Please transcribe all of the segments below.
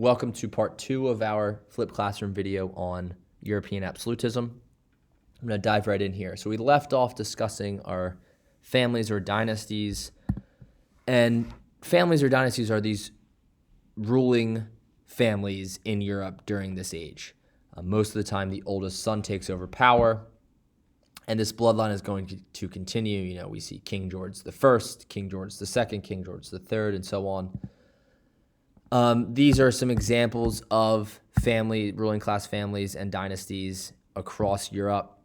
Welcome to part 2 of our flipped classroom video on European absolutism. I'm going to dive right in here. So we left off discussing our families or dynasties. And families or dynasties are these ruling families in Europe during this age. Most of the time, the oldest son takes over power. And this bloodline is going to continue. You know, we see King George I, King George II, King George III, and so on. These are some examples of ruling class families and dynasties across Europe.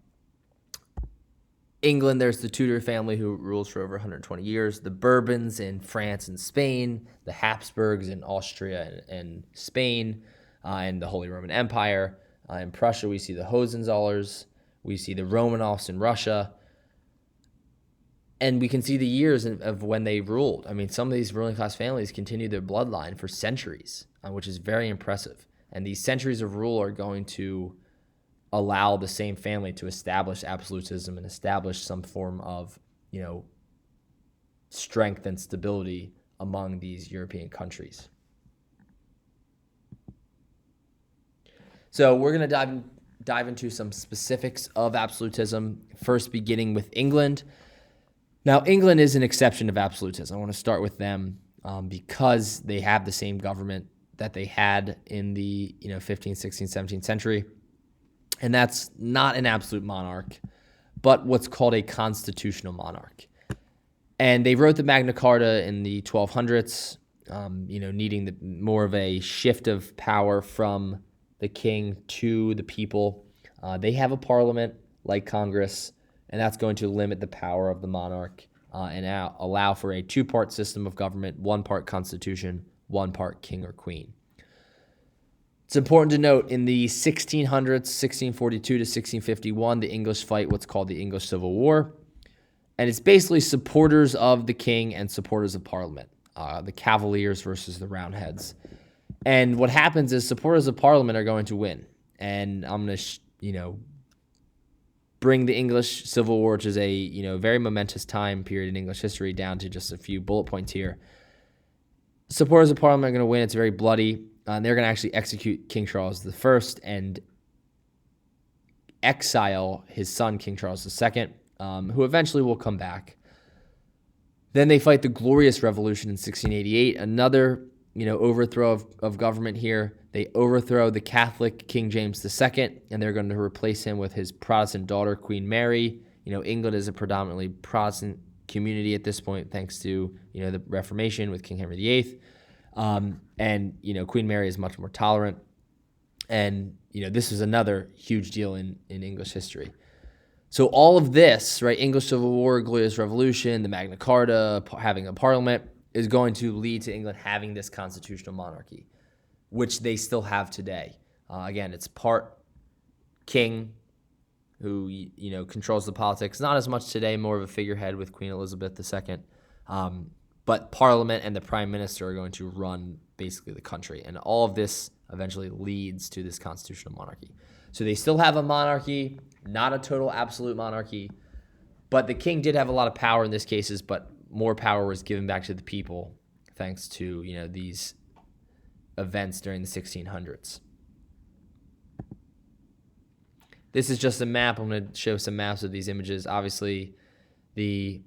England, there's the Tudor family who rules for over 120 years. The Bourbons in France and Spain. The Habsburgs in Austria and Spain, and the Holy Roman Empire. In Prussia, we see the Hohenzollerns. We see the Romanovs in Russia. And we can see the years of when they ruled. I mean, some of these ruling class families continue their bloodline for centuries, which is very impressive. And these centuries of rule are going to allow the same family to establish absolutism and establish some form of, strength and stability among these European countries. So we're going to dive into some specifics of absolutism, first beginning with England. Now, England is an exception of absolutism. I want to start with them because they have the same government that they had in the 15th, 16th, 17th century. And that's not an absolute monarch, but what's called a constitutional monarch. And they wrote the Magna Carta in the 1200s, needing more of a shift of power from the king to the people. They have a parliament like Congress, and that's going to limit the power of the monarch and allow for a two-part system of government, one part constitution, one part king or queen. It's important to note in the 1600s, 1642 to 1651, the English fight what's called the English Civil War, and it's basically supporters of the king and supporters of Parliament, the Cavaliers versus the Roundheads. And what happens is supporters of Parliament are going to win, and I'm going to, bring the English Civil War, which is a very momentous time period in English history, down to just a few bullet points here. Supporters of Parliament are going to win. It's very bloody. And they're going to actually execute King Charles I and exile his son, King Charles II, who eventually will come back. Then they fight the Glorious Revolution in 1688, another overthrow of government here. They overthrow the Catholic King James II, and they're going to replace him with his Protestant daughter, Queen Mary. England is a predominantly Protestant community at this point, thanks to the Reformation with King Henry VIII. And Queen Mary is much more tolerant. And this is another huge deal in English history. So all of this, right, English Civil War, Glorious Revolution, the Magna Carta, having a parliament, is going to lead to England having this constitutional monarchy, which they still have today. Again, it's part king who controls the politics. Not as much today, more of a figurehead with Queen Elizabeth II. But Parliament and the Prime Minister are going to run basically the country. And all of this eventually leads to this constitutional monarchy. So they still have a monarchy, not a total absolute monarchy. But the king did have a lot of power in these cases, but more power was given back to the people thanks to these events during the 1600s. This is just a map. I'm going to show some maps of these images. Obviously, the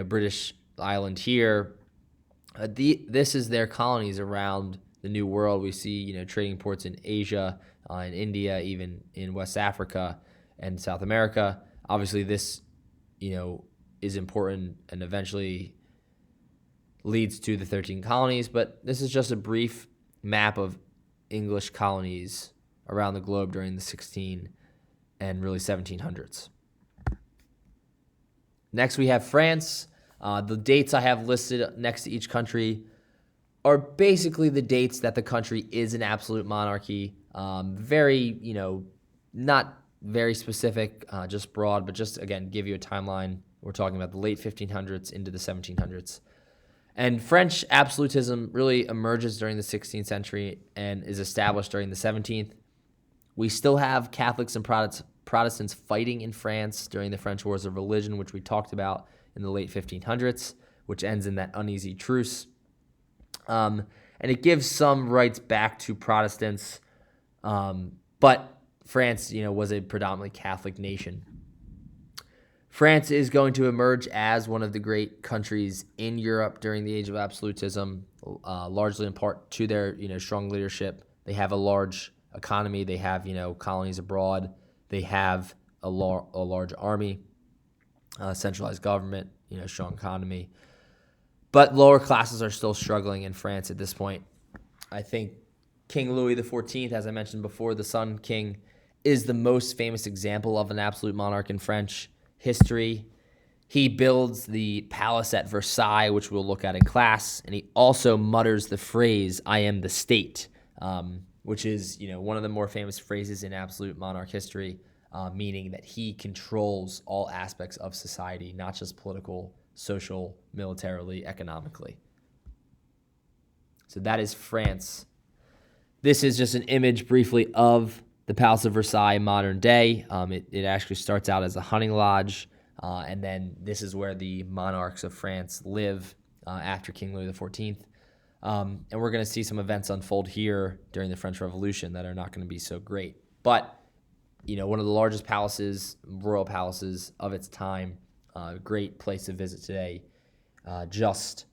British island here. This is their colonies around the New World. We see trading ports in Asia, in India, even in West Africa and South America. Obviously, this is important and eventually leads to the 13 colonies. But this is just a brief map of English colonies around the globe during the 16 and really 1700s. Next, we have France. The dates I have listed next to each country are basically the dates that the country is an absolute monarchy. Very, not very specific, just broad, but just, again, give you a timeline. We're talking about the late 1500s into the 1700s. And French absolutism really emerges during the 16th century and is established during the 17th. We still have Catholics and Protestants fighting in France during the French Wars of Religion, which we talked about in the late 1500s, which ends in that uneasy truce. and it gives some rights back to Protestants. But France, was a predominantly Catholic nation. France is going to emerge as one of the great countries in Europe during the age of absolutism, largely in part to their, strong leadership. They have a large economy. They have, colonies abroad. They have a large army, centralized government, strong economy. But lower classes are still struggling in France at this point. I think King Louis XIV, as I mentioned before, the Sun King, is the most famous example of an absolute monarch in French history. He builds the palace at Versailles, which we'll look at in class, and he also mutters the phrase, "I am the state," which is, one of the more famous phrases in absolute monarch history, meaning that he controls all aspects of society, not just political, social, militarily, economically. So that is France. This is just an image briefly of the Palace of Versailles modern day. It actually starts out as a hunting lodge, and then this is where the monarchs of France live after King Louis XIV. And we're going to see some events unfold here during the French Revolution that are not going to be so great. But, one of the largest palaces, royal palaces of its time, great place to visit today, just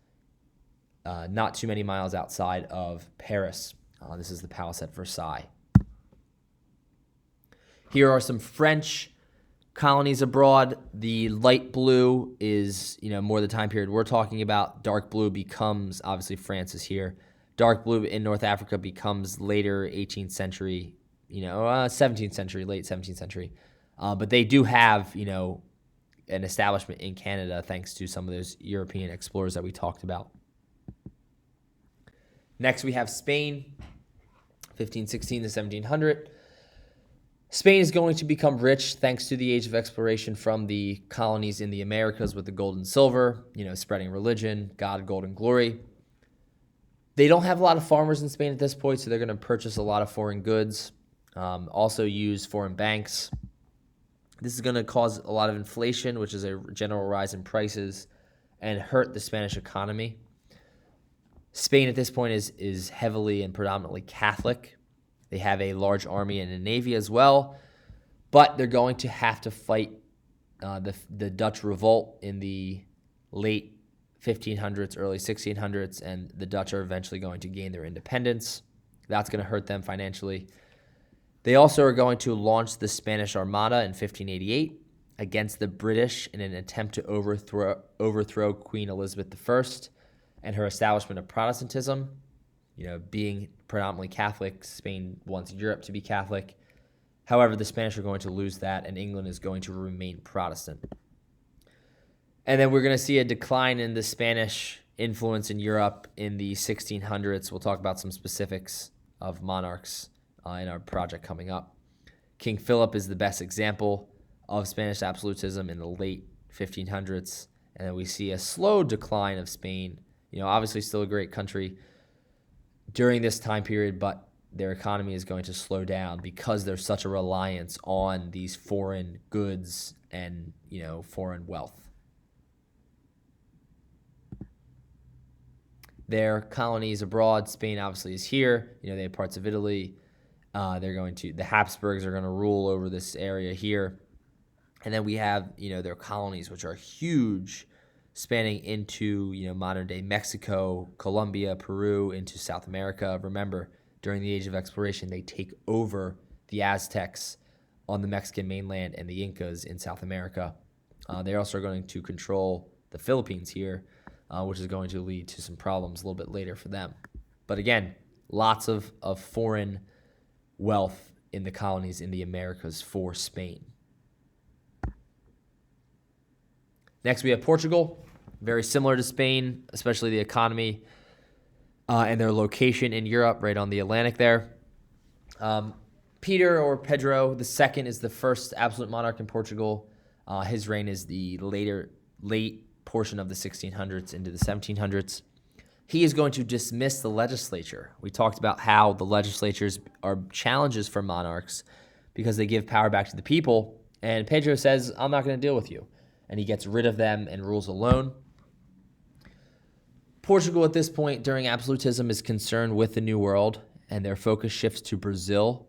not too many miles outside of Paris. This is the palace at Versailles. Here are some French colonies abroad. The light blue is, more the time period we're talking about. Dark blue becomes, obviously France is here. Dark blue in North Africa becomes later 18th century, 17th century, late 17th century. But they do have, an establishment in Canada thanks to some of those European explorers that we talked about. Next, we have Spain, 1516 to 1700. Spain is going to become rich thanks to the age of exploration from the colonies in the Americas with the gold and silver, spreading religion, God, gold, and glory. They don't have a lot of farmers in Spain at this point, so they're going to purchase a lot of foreign goods, also use foreign banks. This is going to cause a lot of inflation, which is a general rise in prices, and hurt the Spanish economy. Spain at this point is heavily and predominantly Catholic. They have a large army and a navy as well, but they're going to have to fight the Dutch revolt in the late 1500s, early 1600s, and the Dutch are eventually going to gain their independence. That's going to hurt them financially. They also are going to launch the Spanish Armada in 1588 against the British in an attempt to overthrow Queen Elizabeth I and her establishment of Protestantism. Being predominantly Catholic, Spain wants Europe to be Catholic. However, the Spanish are going to lose that, and England is going to remain Protestant. And then we're going to see a decline in the Spanish influence in Europe in the 1600s. We'll talk about some specifics of monarchs in our project coming up. King Philip is the best example of Spanish absolutism in the late 1500s, and then we see a slow decline of Spain. Obviously still a great country during this time period, but their economy is going to slow down because there's such a reliance on these foreign goods and, foreign wealth. Their colonies abroad, Spain obviously is here. They have parts of Italy. The Habsburgs are going to rule over this area here. And then we have, their colonies, which are huge, spanning into, modern-day Mexico, Colombia, Peru, into South America. Remember, during the Age of Exploration, they take over the Aztecs on the Mexican mainland and the Incas in South America. They're also going to control the Philippines here, which is going to lead to some problems a little bit later for them. But again, lots of foreign wealth in the colonies in the Americas for Spain. Next, we have Portugal, very similar to Spain, especially the economy and their location in Europe, right on the Atlantic there. Peter or Pedro II is the first absolute monarch in Portugal. His reign is the late portion of the 1600s into the 1700s. He is going to dismiss the legislature. We talked about how the legislatures are challenges for monarchs because they give power back to the people, and Pedro says, I'm not going to deal with you. And he gets rid of them and rules alone. Portugal at this point during absolutism is concerned with the New World, and their focus shifts to Brazil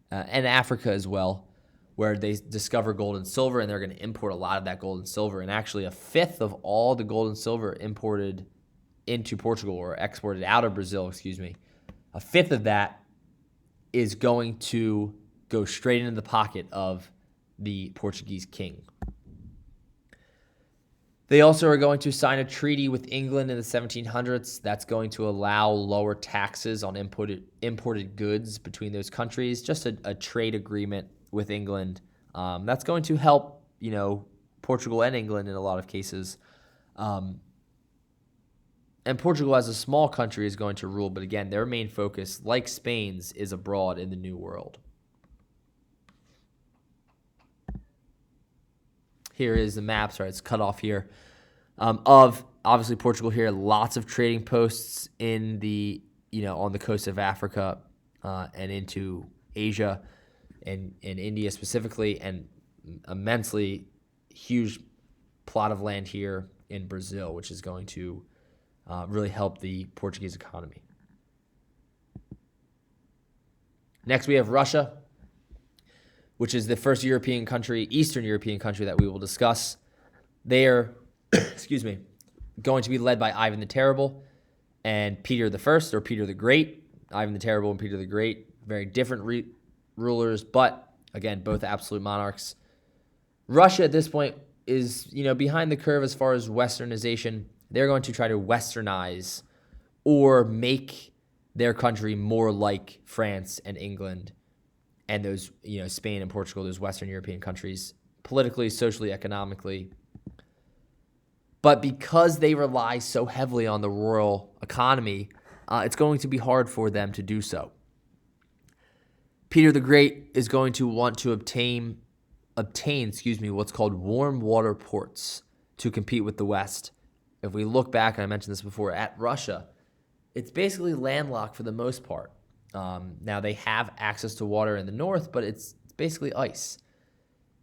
and Africa as well, where they discover gold and silver, and they're going to import a lot of that gold and silver. And actually, a fifth of all the gold and silver imported into Portugal or exported out of Brazil, a fifth of that is going to go straight into the pocket of the Portuguese king. They also are going to sign a treaty with England in the 1700s that's going to allow lower taxes on imported goods between those countries, just a trade agreement with England. That's going to help, Portugal and England in a lot of cases. And Portugal as a small country is going to rule, but again, their main focus, like Spain's, is abroad in the New World. Here is the map. Sorry, it's cut off here. Of obviously Portugal here, lots of trading posts in the, on the coast of Africa and into Asia and India specifically, and immensely huge plot of land here in Brazil, which is going to really help the Portuguese economy. Next, we have Russia, which is the first Eastern European country that we will discuss. They are, going to be led by Ivan the Terrible and Peter the First, or Peter the Great. Ivan the Terrible and Peter the Great, very different rulers, but again, both absolute monarchs. Russia at this point is, behind the curve as far as westernization. They're going to try to westernize or make their country more like France and England and those, Spain and Portugal, those Western European countries, politically, socially, economically. But because they rely so heavily on the rural economy, it's going to be hard for them to do so. Peter the Great is going to want to obtain, what's called warm water ports to compete with the West. If we look back, and I mentioned this before, at Russia, it's basically landlocked for the most part. Now, they have access to water in the north, but it's basically ice.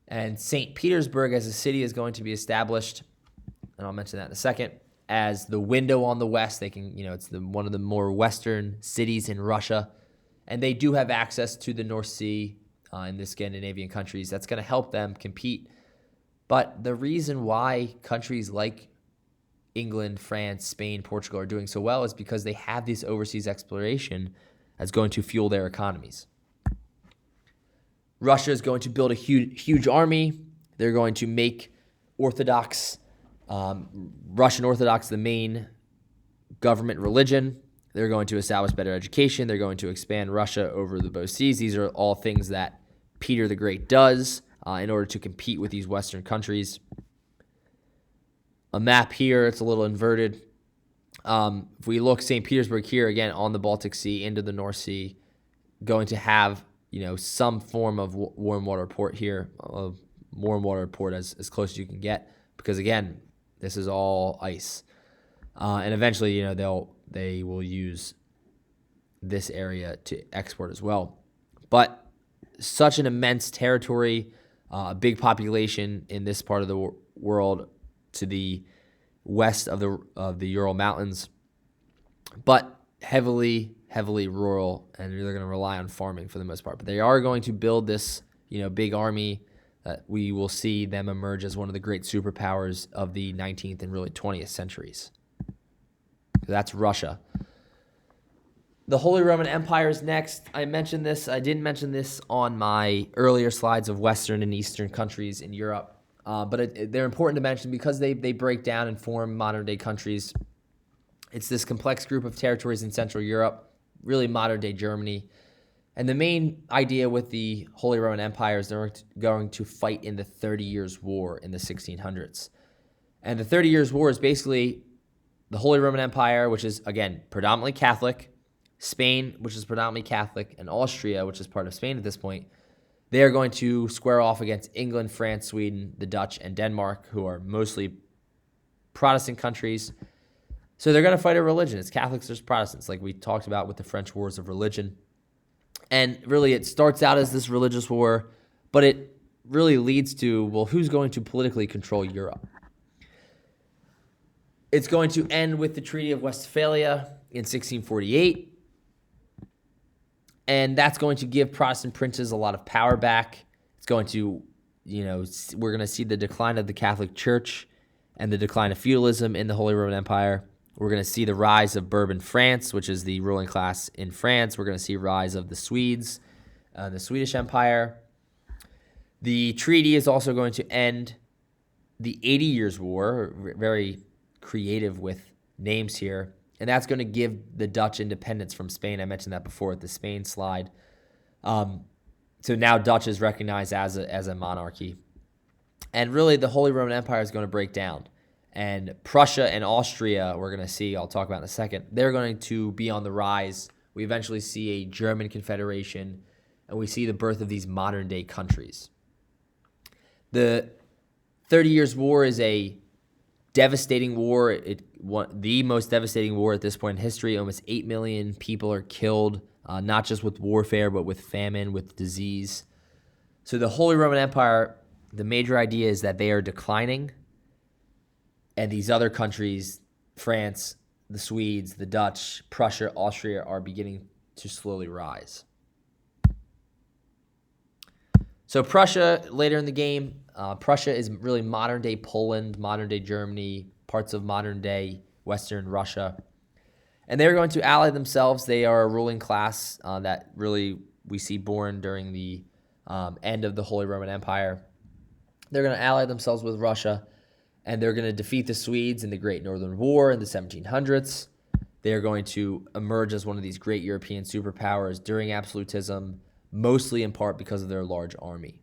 And St. Petersburg as a city is going to be established, and I'll mention that in a second, as the window on the west. They can, it's one of the more western cities in Russia. And they do have access to the North Sea in the Scandinavian countries. That's going to help them compete. But the reason why countries like England, France, Spain, Portugal are doing so well is because they have this overseas exploration that's going to fuel their economies. Russia is going to build a huge army. They're going to make Russian Orthodox the main government religion. They're going to establish better education. They're going to expand Russia over the both seas. These are all things that Peter the Great does in order to compete with these Western countries. A map here, it's a little inverted. If we look St. Petersburg here, again, on the Baltic Sea into the North Sea, going to have, some form of warm water port here, a warm water port as close as you can get, because again, this is all ice. And eventually, they will use this area to export as well. But such an immense territory, a big population in this part of the world to the west of the Ural Mountains, but heavily rural, and they're going to rely on farming for the most part. But they are going to build this, big army that we will see them emerge as one of the great superpowers of the 19th and really 20th centuries. So that's Russia. The Holy Roman Empire is next. I mentioned this. I didn't mention this on my earlier slides of Western and Eastern countries in Europe, but they're important to mention because they break down and form modern-day countries. It's this complex group of territories in Central Europe, really modern-day Germany. And the main idea with the Holy Roman Empire is they're going to fight in the 30 Years' War in the 1600s. And the 30 Years' War is basically the Holy Roman Empire, which is, again, predominantly Catholic, Spain, which is predominantly Catholic, and Austria, which is part of Spain at this point. They are going to square off against England, France, Sweden, the Dutch, and Denmark, who are mostly Protestant countries. So they're going to fight a religion. It's Catholics versus Protestants, like we talked about with the French Wars of Religion. And really, it starts out as this religious war, but it really leads to, well, who's going to politically control Europe? It's going to end with the Treaty of Westphalia in 1648. And that's going to give Protestant princes a lot of power back. It's going to, we're going to see the decline of the Catholic Church and the decline of feudalism in the Holy Roman Empire. We're going to see the rise of Bourbon France, which is the ruling class in France. We're going to see rise of the Swedes, the Swedish Empire. The treaty is also going to end the 80 Years' War, very creative with names here, and that's going to give the Dutch independence from Spain. I mentioned that before at the Spain slide. So now Dutch is recognized as a monarchy. And really, the Holy Roman Empire is going to break down. And Prussia and Austria, we're going to see, I'll talk about in a second, they're going to be on the rise. We eventually see a German confederation, and we see the birth of these modern-day countries. The 30 Years' War is a devastating war. The most devastating war at this point in history. Almost 8 million people are killed, not just with warfare, but with famine, with disease. So the Holy Roman Empire, the major idea is that they are declining, and these other countries, France, the Swedes, the Dutch, Prussia, Austria, are beginning to slowly rise. So Prussia, later in the game, Prussia is really modern-day Poland, modern-day Germany, parts of modern-day Western Russia. And they're going to ally themselves. They are a ruling class that really we see born during the end of the Holy Roman Empire. They're going to ally themselves with Russia, and they're going to defeat the Swedes in the Great Northern War in the 1700s. They are going to emerge as one of these great European superpowers during absolutism, mostly in part because of their large army.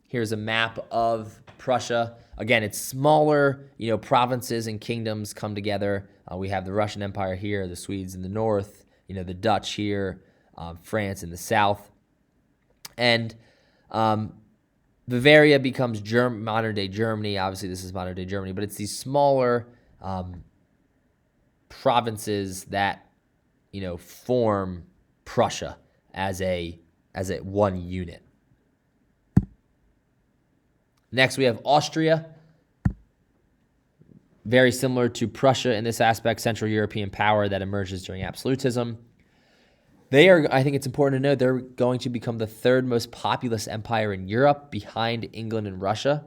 Here's a map of Prussia. Again, it's smaller, provinces and kingdoms come together. We have the Russian Empire here, the Swedes in the north, the Dutch here, France in the south. And Bavaria becomes modern-day Germany. Obviously, this is modern-day Germany, but it's these smaller provinces that, form Prussia as a one unit. Next, we have Austria. Very similar to Prussia in this aspect, Central European power that emerges during absolutism. They are, I think it's important to note, they're going to become the third most populous empire in Europe behind England and Russia.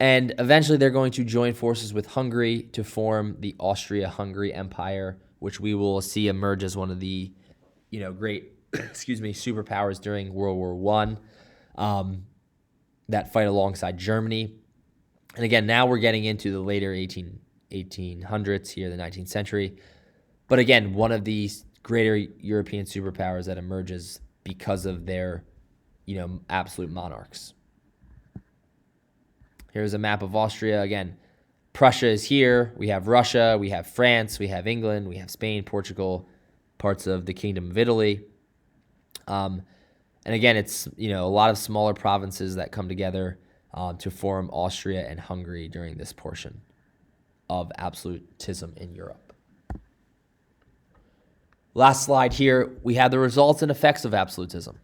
And eventually they're going to join forces with Hungary to form the Austria-Hungary Empire, which we will see emerge as one of the, great, superpowers during World War I that fight alongside Germany. And again, now we're getting into the later 1800s here, the 19th century. But again, one of these greater European superpowers that emerges because of their, absolute monarchs. Here's a map of Austria. Again, Prussia is here. We have Russia, we have France, we have England, we have Spain, Portugal, parts of the Kingdom of Italy. And again, it's, a lot of smaller provinces that come together to form Austria and Hungary during this portion of absolutism in Europe. Last slide here, we have the results and effects of absolutism.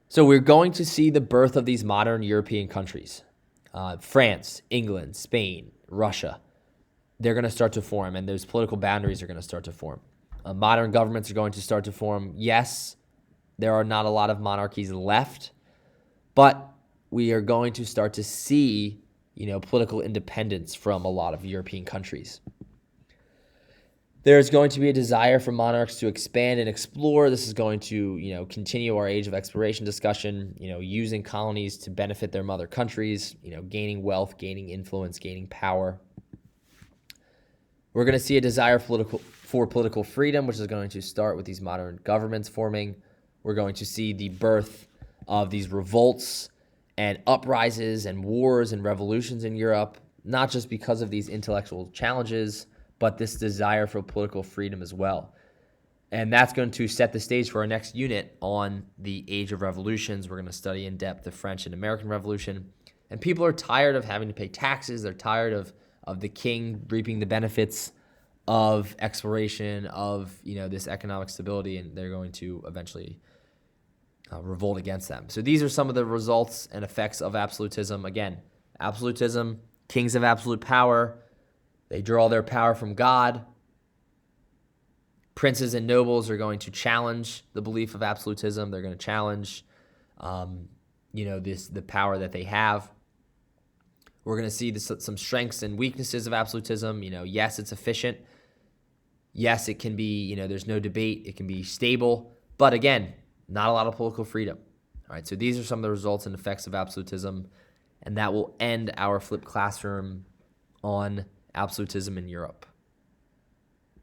So we're going to see the birth of these modern European countries. France, England, Spain, Russia. They're going to start to form, and those political boundaries are going to start to form. Modern governments are going to start to form. Yes, there are not a lot of monarchies left, but we are going to start to see, political independence from a lot of European countries. There's going to be a desire for monarchs to expand and explore. This is going to, continue our age of exploration discussion, using colonies to benefit their mother countries, gaining wealth, gaining influence, gaining power. We're going to see a desire for political freedom, which is going to start with these modern governments forming. We're going to see the birth of these revolts and uprises and wars and revolutions in Europe, not just because of these intellectual challenges, but this desire for political freedom as well. And that's going to set the stage for our next unit on the age of revolutions. We're going to study in depth the French and American Revolution. And people are tired of having to pay taxes. They're tired of the king reaping the benefits of exploration, of this economic stability, and they're going to eventually revolt against them. So these are some of the results and effects of absolutism. Again, Absolutism, kings of absolute power, they draw their power from God. Princes and nobles are going to challenge the belief of absolutism. They're going to challenge, the power that they have. We're going to see some strengths and weaknesses of absolutism. Yes, it's efficient. Yes, it can be, there's no debate. It can be stable. But again, not a lot of political freedom. All right, so these are some of the results and effects of absolutism. And that will end our flipped classroom on absolutism in Europe.